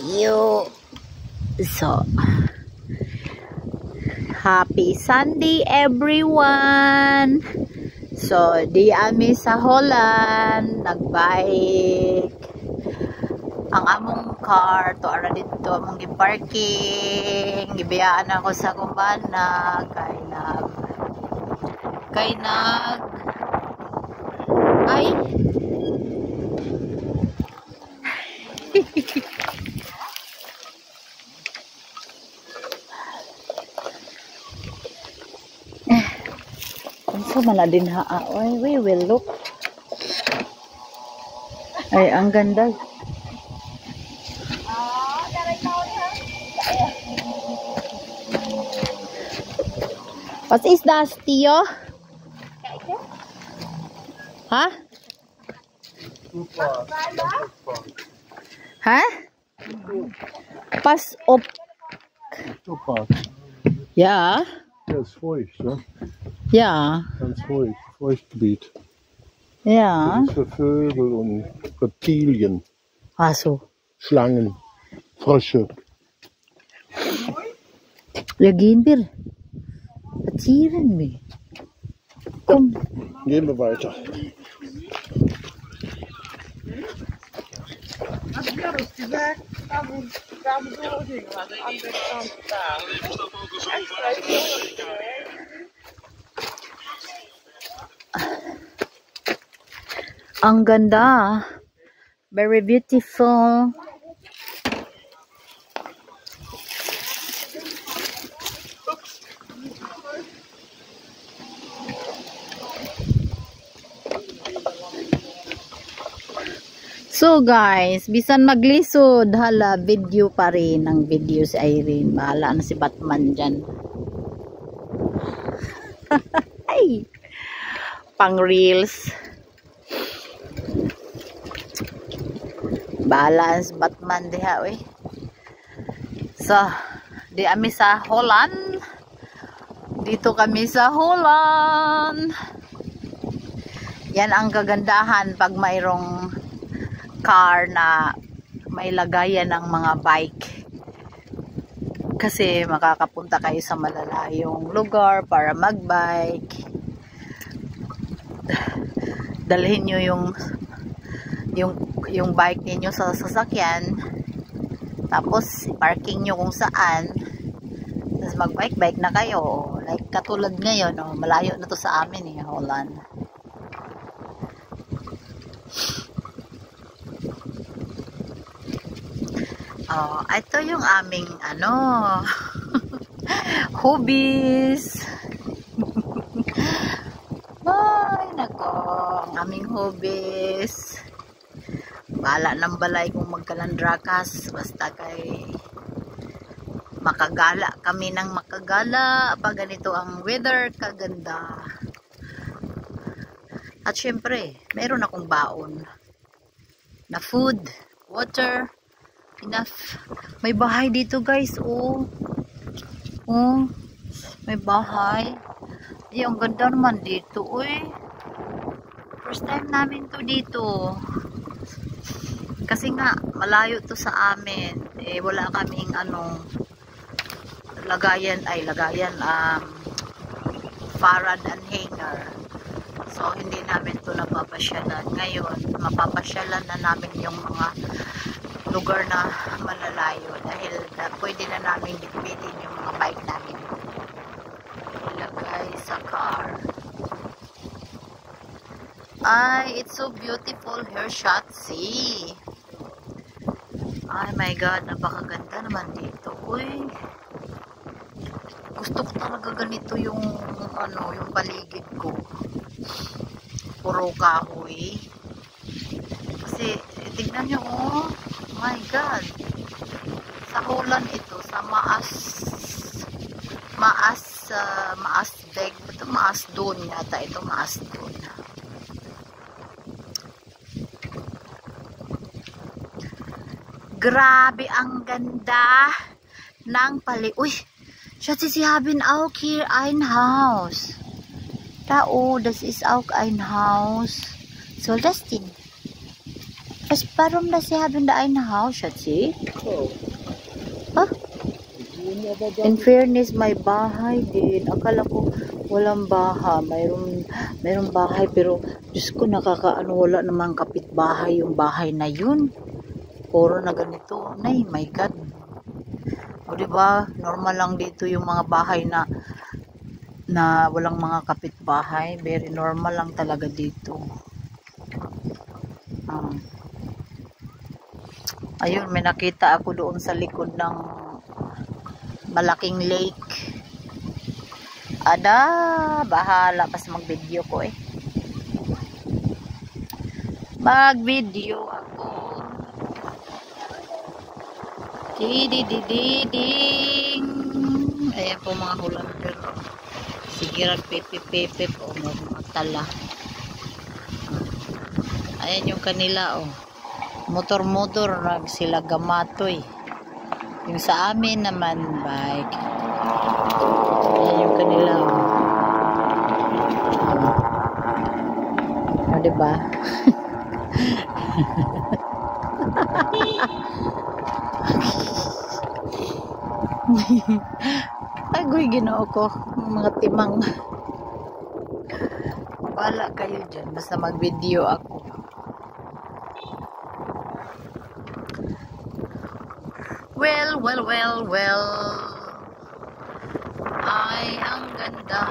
You. So, happy Sunday everyone. So, di ami sa Holland nagbike ang among car to ara dito among gi-parking. Gibiyaan ako sa kumbana kay nag ay so maladin ha. Oy, we will look. Ay, ang ganda. What is that, Tio? Huh? Huh? Pass op. Ja. Ja, ist feucht, ne? Ja. Ganz feucht. Feuchtgebiet. Ja. Das ist für Vögel und Reptilien. Ach so. Schlangen, Frösche. Wir gehen wir. Spazieren wir. Komm. Gehen wir weiter. Ang ganda. Very beautiful. So guys, bisan maglisod, hala, video pa rin ang video si Irene. Bahala na si Batman dyan. Ay, pang reels. Bahala si Batman diha, we. So, di kami sa Holland. Dito kami sa Holland. Yan ang kagandahan pag mayroong car na may lagayan ng mga bike, kasi makakapunta kayo sa malalayong lugar para magbike. Dalhin nyo yung bike ninyo sa sasakyan, tapos parking nyo kung saan, tapos magbike na kayo, like katulad ngayon, oh, malayo na to sa amin Holland. Oh, ito yung aming hobbies. Ay, nako, ang aming hobbies. Bala ng balay kung magkalandrakas, basta kay makagala kami ng makagala pag ganito ang weather, kaganda. At syempre, meron akong baon na food, water, enough. May bahay dito guys, oh, may bahay. Ay, ang ganda naman dito, uy. First time namin to dito, kasi nga malayo to sa amin, wala kaming lagayan, farad and hanger. So hindi namin to napapasyalan. Ngayon mapapasyalan na namin yung mga lugar na malalayo, dahil pwede na namin bitbitin yung mga bike namin ilagay sa car. Ay, it's so beautiful here, Shotzi. Ay my god, napakaganda naman dito. Uy, gusto ko talaga ganito yung yung paligid ko, puro kahoy. Kasi tingnan nyo, oh my god, sa Holland ito, sa Maasdeg, ito Maasdon yata, ito Maasdon. Grabe ang ganda ng uy, Schatzi, Sie haben auch hier ein Haus. Da, oh, das ist auch ein Haus. Soll das denn? Warum das Sie haben da ein Haus, Schatzi? Oh. Ah? In fairness, may bahay din. Akala ko walang bahay. Mayroong bahay pero Diyos ko nakakaano, wala namang kapitbahay yung bahay na yun. Puro na ganito. Nay, my God. O diba, normal lang dito yung mga bahay na walang mga kapitbahay. Very normal lang talaga dito. Ayun, may nakita ako doon sa likod ng malaking lake. Ada, bahala pas mag-video ko eh. Mag-video ako. Dididididing. Ayan po mga hulander. Sige rag pepe po mga tala. Ayan yung kanila oh. Motor rag sila gamatoy. Yung sa amin naman bike. Ayan yung kanila oh. Diba? Agoy ginoo ko mga timang. Wala kayo dyan basta mag video ako. Well ay ang ganda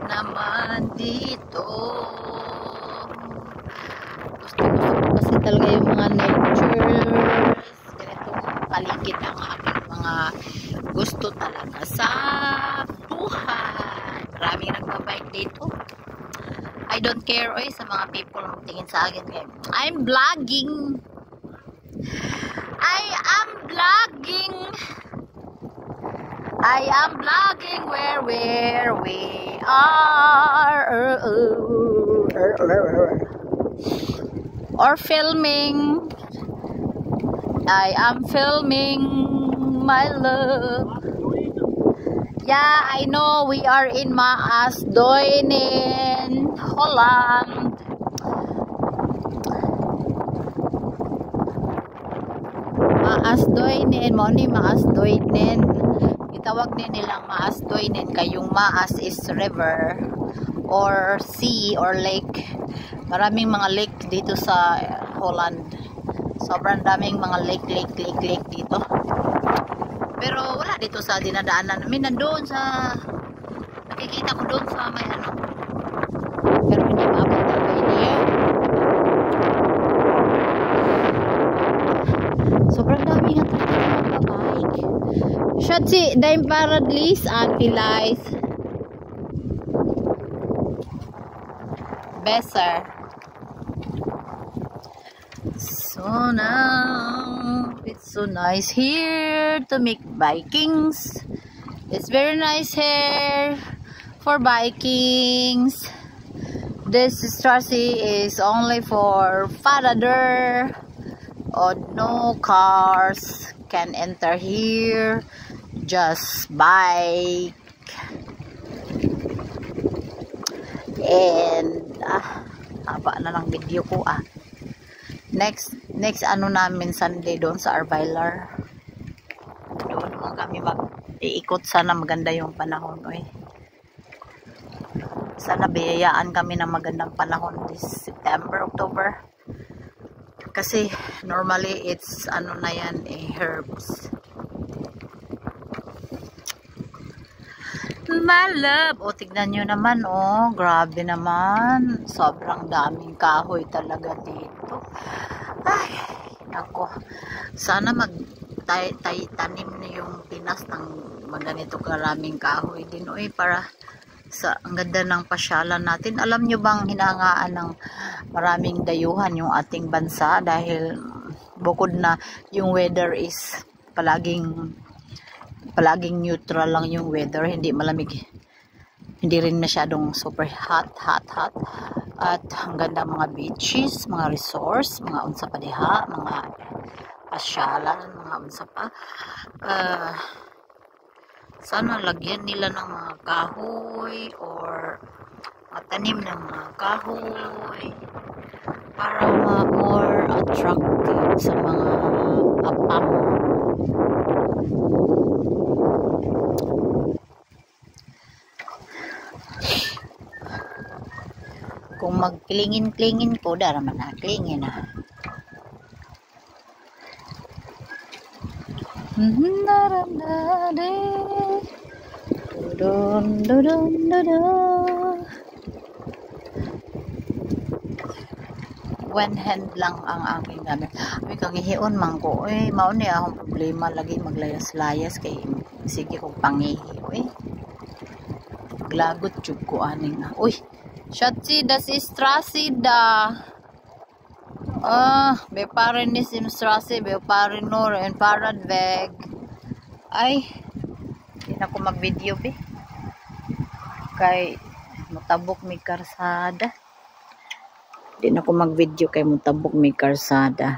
naman dito. Gusto kasi talaga yung mga natures, ganitong paligid ang aking mga gusto talaga sa buhay. Maraming nagbabike dito. I don't care sa mga people tingin sa akin ngayon. I'm vlogging where we are or filming. I am filming my love. Yeah, I know we are in Maasduyne in Holland. Maasduyne, Maasduyne. Itawag din nilang Maasduyne kayong Maas is river or sea or lake. Maraming mga lake dito sa Holland. Sobrang daming mga lake dito. Pero wala dito sa dinadaanan namin. Nandoon sa nakikita ko doon sa may ano. Pero hindi maabot talaga hindi. Sobrang dami nga talaga mga bike. Schatzi, dein Paradies Antilais. Besser. So now it's so nice here to make bikings. It's very nice here for bikings. This strasse is only for Farader. Or no cars can enter here. Just bike. And haba na ng video ko Next ano namin Sunday doon sa Arvilar. Doon kami mag-iikot. Sana maganda yung panahon Sana biyayaan kami ng magandang panahon this September, October. Kasi normally it's ano na yan herbs. My love. Tignan nyo naman grabe naman. Sobrang daming kahoy talaga dito. Ay, nako. Sana tanim na yung Pinas ng maganito karaming kahoy din para sa ang ganda ng pasyalan natin. Alam nyo bang hinangaan ng maraming dayuhan yung ating bansa dahil bukod na yung weather is palaging neutral lang yung weather, hindi malamig, hindi rin masyadong super hot at ang ganda mga beaches, mga resorts, mga unsa pa diha, mga pasyalan, mga unsa pa. Sana lagyan nila ng mga kahoy or tanim ng mga kahoy para more attractive sa mga apam. Kung magklingin-klingin ko, dara man na klingin na. One hand lang ang aking gamit. Ay, kang ihion man ko. Uy, mauni akong problema lagi maglayas-layas kay sige kong pangihi. Uy, glagot jud ko aning na. Uy, Schatzi, das ist Straße da. Wir fahren nicht in Straße, wir fahren nur in Fahrradweg. Ay, hindi na ko mag-video, be. Kay mutabok may karsada. Hindi na ko mag-video kay mutabok may karsada.